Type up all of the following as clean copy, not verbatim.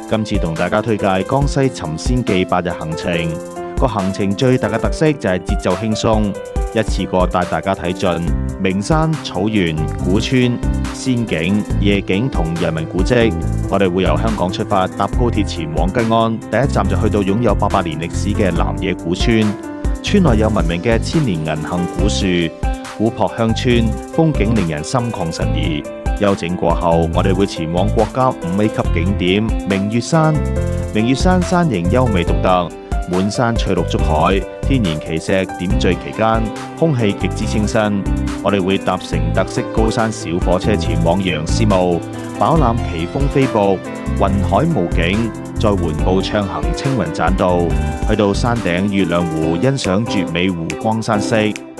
今次同大家推介江西尋仙記8日行程。個行程最大嘅特色就係節奏輕鬆，一次過帶大家睇盡名山、草原、古村、仙景、夜景同人文古蹟。我哋會由香港出發，搭高鐵前往吉安，第一站就去到擁有800年歷史嘅南野古村。村內有聞名嘅千年銀杏古樹，古樸鄉村，風景令人心曠神怡。休整過後，我哋會前往國家5A 級景點明月山。明月山山形優美獨特，滿山翠綠竹海，天然奇石點綴其間，空氣極之清新。我哋會搭乘特色高山小火車前往楊氏墓，飽覽奇峰飛瀑、雲海霧景，再緩步暢行青雲棧道，去到山頂月亮湖欣賞絕美湖光山色。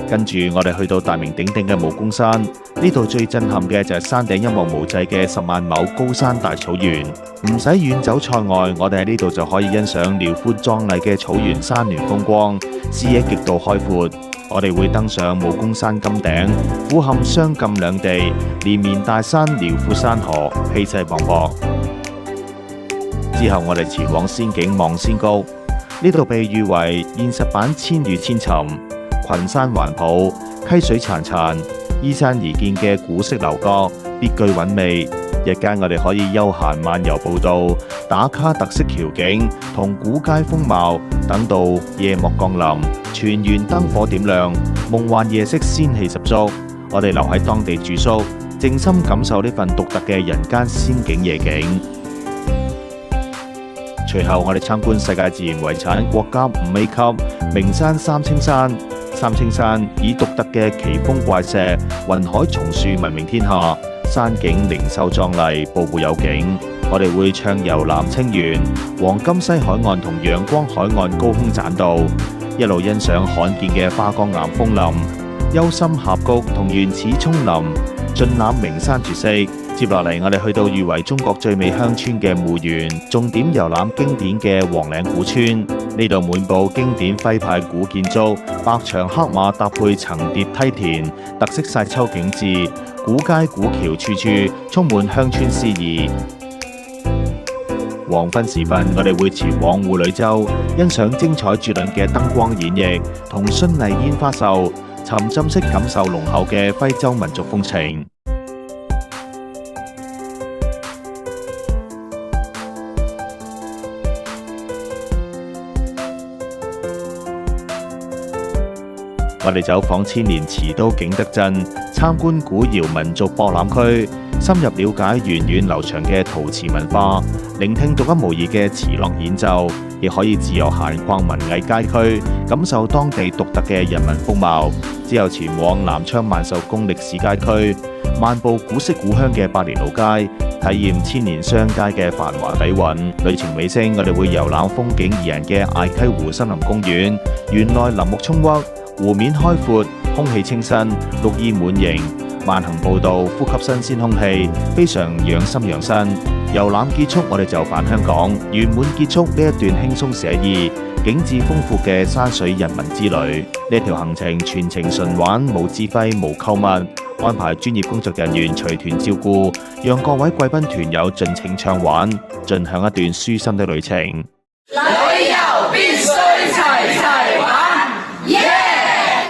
跟住我哋去到大名鼎鼎嘅武功山，呢度最震撼嘅就係山頂一望無際嘅10萬畝高山大草原。唔使遠走塞外，我哋喺呢度就可以欣賞遼闊壯麗嘅草原山巒風光，視野極度開闊。我哋會登上武功山金頂，俯瞰湘贛兩地，連綿大山遼闊山河，氣勢磅礴。之後我哋前往仙境望仙谷，呢度被譽為現實版千與千尋。群山環抱，溪水潺潺，依山而建嘅古色樓閣，別具韻味。日間我哋可以休閒漫遊步道，打卡特色橋景同古街風貌。等到夜幕降臨，全園燈火點亮，夢幻夜色仙氣十足。我哋留喺當地住宿，靜心感受呢份獨特嘅人間仙境夜景。隨後我哋參觀世界自然遺產國家5A 級名山三清山。三清山以獨特嘅奇峰怪石、雲海松樹聞名天下，山景靈秀壯麗，步步有景。我哋會暢遊南清園、黃金西海岸同陽光海岸高空棧道，一路欣賞罕見嘅花崗岩峰林、幽深峽谷同原始叢林，盡覽名山絕色。接落嚟，我哋去到譽為中國最美鄉村嘅廬源，重點遊覽經典嘅黃嶺古村。呢度滿布經典徽派古建築，白牆黑馬搭配層疊梯田，特色晒秋景致。古街古橋處處充滿鄉村詩意。黃昏時分，我哋會前往婦女洲，欣賞精彩絕倫嘅燈光演繹同絢麗煙花秀，沉浸式感受濃厚嘅徽州民族風情。我哋走訪千年瓷都景德鎮，參觀古窯民族博覽區，深入了解源遠流長嘅陶瓷文化，聆聽獨一無二嘅瓷樂演奏，亦可以自由閒逛文藝街區，感受當地獨特嘅人文風貌。之後前往南昌萬壽宮歷史街區，漫步古色古香嘅百年老街，體驗千年商街嘅繁華底蘊。旅程尾聲，我哋會遊覽風景宜人嘅艾溪湖森林公園，園內林木蔥鬱，湖面開闊，空氣清新，綠意滿盈。慢行步道，呼吸新鮮空氣，非常養心養身。遊覽結束，我哋就返香港，圓滿結束呢一段輕鬆寫意、景致豐富嘅山水人文之旅。呢條行程全程純玩，冇指揮，冇購物，安排專業工作人員隨團照顧，讓各位貴賓團友盡情暢玩，盡享一段舒心的旅程。